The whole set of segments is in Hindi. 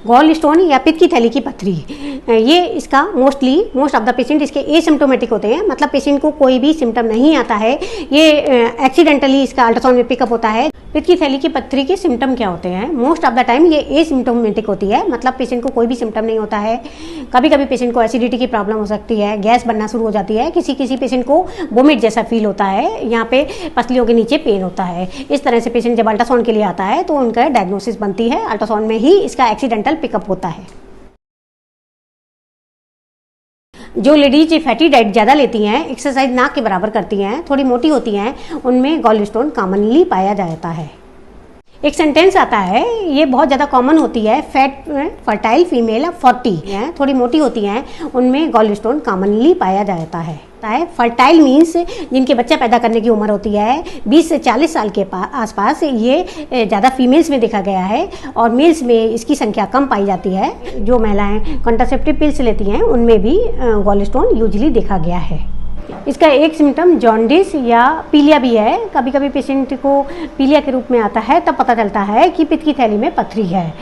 गॉल स्टोन या पित्त की थैली की पथरी, ये इसका मोस्ट ऑफ द पेशेंट इसके एसिम्प्टोमेटिक होते हैं, मतलब पेशेंट को कोई भी सिम्टम नहीं आता है। ये एक्सीडेंटली इसका अल्ट्रासाउंड में पिकअप होता है। पित्त की थैली की पथरी के सिम्टम क्या होते हैं? मोस्ट ऑफ द टाइम ये एसिम्प्टोमेटिक होती है, मतलब पेशेंट को कोई भी सिम्टम नहीं होता है। कभी कभी पेशेंट को एसिडिटी की प्रॉब्लम हो सकती है, गैस बनना शुरू हो जाती है, किसी किसी पेशेंट को वोमिट जैसा फील होता है, यहाँ पे पसलियों के नीचे पेन होता है। इस तरह से पेशेंट जब अल्ट्रासाउंड के लिए आता है तो उनका डायग्नोसिस बनती है, अल्ट्रासाउंड में ही इसका एक्सीडेंटल पिकअप होता है। जो लेडीज फैटी डाइट ज़्यादा लेती हैं, एक्सरसाइज ना के बराबर करती हैं, थोड़ी मोटी होती हैं, उनमें गॉल स्टोन कॉमनली पाया जाता है। एक सेंटेंस आता है, ये बहुत ज़्यादा कॉमन होती है, फैट फर्टाइल फीमेल 40 हैं, थोड़ी मोटी होती हैं, उनमें गॉल स्टोन कॉमनली पाया जाता है। फर्टाइल मीन्स जिनके बच्चा पैदा करने की उम्र होती है 20 से 40 साल के आसपास, ये ज़्यादा फीमेल्स में देखा गया है और मेल्स में इसकी संख्या कम पाई जाती है। जो महिलाएं कॉन्ट्रासेप्टिव पिल्स लेती हैं उनमें भी गॉल स्टोन यूजुअली देखा गया है। इसका एक सिम्टम जॉन्डिस या पीलिया भी है। कभी कभी पेशेंट को पीलिया के रूप में आता है, तब पता चलता है कि पित्त की थैली में पथरी है।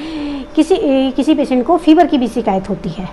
किसी पेशेंट को फीवर की भी शिकायत होती है।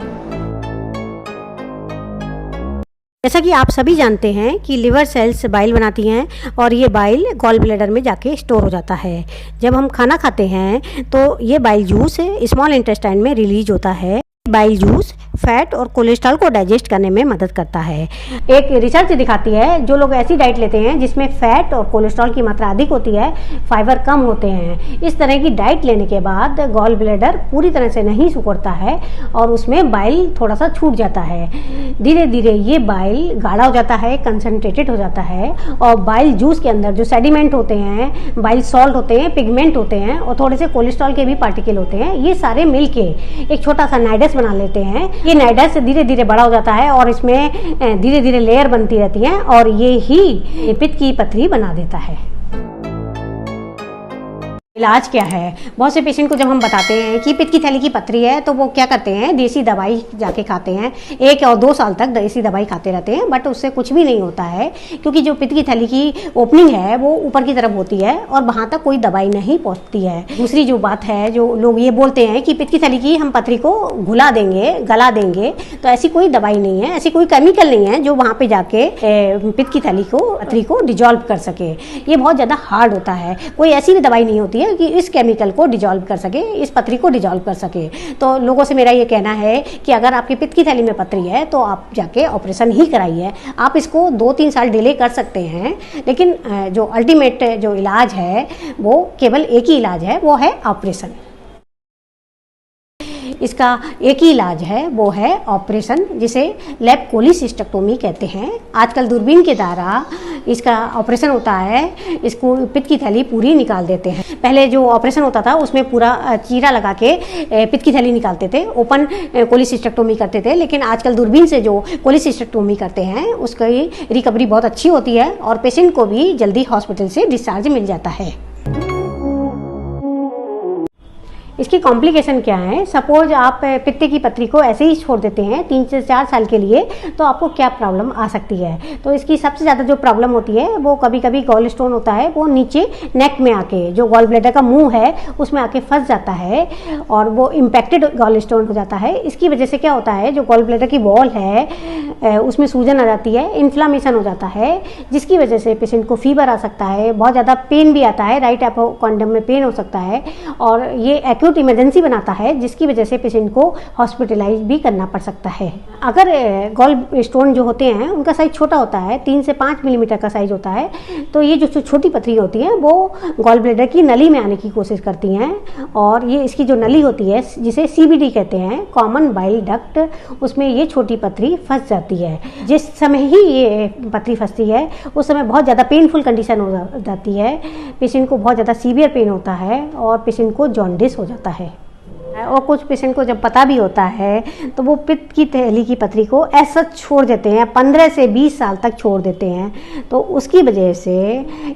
जैसा कि आप सभी जानते हैं कि लिवर सेल्स बाइल बनाती हैं और ये बाइल गॉल ब्लैडर में जाके स्टोर हो जाता है। जब हम खाना खाते हैं तो ये बाइल जूस स्मॉल इंटेस्टाइन में रिलीज होता है। बाइल जूस फैट और कोलेस्ट्रॉल को डाइजेस्ट करने में मदद करता है। एक रिसर्च दिखाती है, जो लोग ऐसी डाइट लेते हैं जिसमें फैट और कोलेस्ट्रॉल की मात्रा अधिक होती है, फाइबर कम होते हैं, इस तरह की डाइट लेने के बाद गॉल ब्लैडर पूरी तरह से नहीं सिकुड़ता है और उसमें बाइल थोड़ा सा छूट जाता है। धीरे धीरे ये बाइल गाढ़ा हो जाता है, कंसनट्रेटेड हो जाता है और बाइल जूस के अंदर जो सेडिमेंट होते हैं, बाइल सॉल्ट होते हैं, पिगमेंट होते हैं और थोड़े से कोलेस्ट्रॉल के भी पार्टिकल होते हैं, ये सारे मिलके एक छोटा सा नाइडस बना लेते हैं। ये नाइडस धीरे धीरे बड़ा हो जाता है और इसमें धीरे धीरे लेयर बनती रहती हैं और ये ही पित्त की पथरी बना देता है। इलाज क्या है? बहुत से पेशेंट को जब हम बताते हैं कि पित्त की थैली की पथरी है तो वो क्या करते हैं, देसी दवाई जाके खाते हैं। 1 और 2 साल तक देसी दवाई खाते रहते हैं, बट उससे कुछ भी नहीं होता है, क्योंकि जो पित्त की थैली की ओपनिंग है वो ऊपर की तरफ होती है और वहाँ तक कोई दवाई नहीं पहुँचती है। दूसरी जो बात है, जो लोग ये बोलते हैं कि पित्त की थैली की हम पथरी को घुला देंगे, गला देंगे, तो ऐसी कोई दवाई नहीं है, ऐसी कोई केमिकल नहीं है जो वहाँ पे जाके पित्त की थैली को पथरी को डिजॉल्व कर सके। ये बहुत ज़्यादा हार्ड होता है। कोई ऐसी भी दवाई नहीं होती है कि इस केमिकल को डिजॉल्व कर सके, इस पथरी को डिजॉल्व कर सके। तो लोगों से मेरा ये कहना है कि अगर आपकी पित्त की थैली में पथरी है तो आप जाके ऑपरेशन ही कराइए। आप इसको 2-3 साल डिले कर सकते हैं, लेकिन जो अल्टीमेट जो इलाज है वो केवल एक ही इलाज है, वो है ऑपरेशन। इसका एक ही इलाज है, वो है ऑपरेशन, जिसे लैप कोलिसिस्टेक्टोमी कहते हैं। आजकल दूरबीन के द्वारा इसका ऑपरेशन होता है, इसको पित्त की थैली पूरी निकाल देते हैं। पहले जो ऑपरेशन होता था उसमें पूरा चीरा लगा के पित्त की थैली निकालते थे, ओपन कोलिसिस्टेक्टोमी करते थे, लेकिन आजकल दूरबीन से जो कोलिसिस्टेक्टोमी करते हैं उसकी रिकवरी बहुत अच्छी होती है और पेशेंट को भी जल्दी हॉस्पिटल से डिस्चार्ज मिल जाता है। इसकी कॉम्प्लिकेशन क्या है? सपोज आप पित्त की पथरी को ऐसे ही छोड़ देते हैं 3 से 4 साल के लिए, तो आपको क्या प्रॉब्लम आ सकती है? तो इसकी सबसे ज़्यादा जो प्रॉब्लम होती है वो कभी कभी गॉल स्टोन होता है, वो नीचे नेक में आके, जो गॉल ब्लैडर का मुंह है उसमें आके फंस जाता है और वो इम्पैक्टेड गॉल स्टोन हो जाता है। इसकी वजह से क्या होता है, जो गॉल ब्लैडर की वॉल है उसमें सूजन आ जाती है, इन्फ्लामेशन हो जाता है, जिसकी वजह से पेशेंट को फीवर आ सकता है, बहुत ज़्यादा पेन भी आता है, राइट एपोकॉन्डम में पेन हो सकता है और ये इमरजेंसी बनाता है, जिसकी वजह से पेशेंट को हॉस्पिटलाइज भी करना पड़ सकता है। अगर गॉल स्टोन जो होते हैं उनका साइज छोटा होता है, 3 से 5 मिलीमीटर का साइज होता है, तो ये जो छोटी पथरी होती है वो गॉल ब्लैडर की नली में आने की कोशिश करती हैं और ये इसकी जो नली होती है जिसे CBD कहते हैं, कॉमन बाइल डक्ट, उसमें ये छोटी पथरी फंस जाती है। जिस समय ही ये पथरी फंसती है उस समय बहुत ज़्यादा पेनफुल कंडीशन हो जाती है, पेशेंट को बहुत ज़्यादा सीवियर पेन होता है और पेशेंट को जॉन्डिस हो जाता है। और कुछ पेशेंट को जब पता भी होता है तो वो पित्त की थैली की पथरी को ऐसा छोड़ देते हैं, 15 से 20 साल तक छोड़ देते हैं। तो उसकी वजह से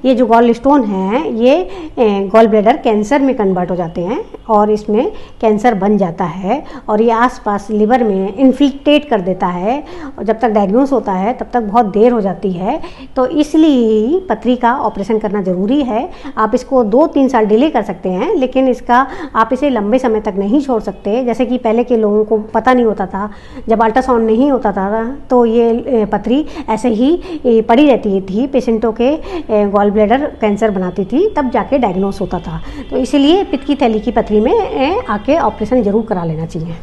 ये जो गॉल स्टोन है ये गॉल ब्लैडर कैंसर में कन्वर्ट हो जाते हैं और इसमें कैंसर बन जाता है और ये आसपास लिवर में इन्फिल्ट्रेट कर देता है और जब तक डायग्नोस होता है तब तक बहुत देर हो जाती है। तो इसलिए पथरी का ऑपरेशन करना ज़रूरी है। आप इसको 2-3 साल डिले कर सकते हैं, लेकिन इसका आप इसे लंबे समय समय तक नहीं छोड़ सकते, जैसे कि पहले के लोगों को पता नहीं होता था, जब अल्ट्रासाउंड नहीं होता था तो ये पथरी ऐसे ही पड़ी रहती थी, पेशेंटों के गॉल ब्लैडर कैंसर बनाती थी, तब जाके डायग्नोस होता था। तो इसीलिए पित्त की थैली की पथरी में आके ऑपरेशन ज़रूर करा लेना चाहिए।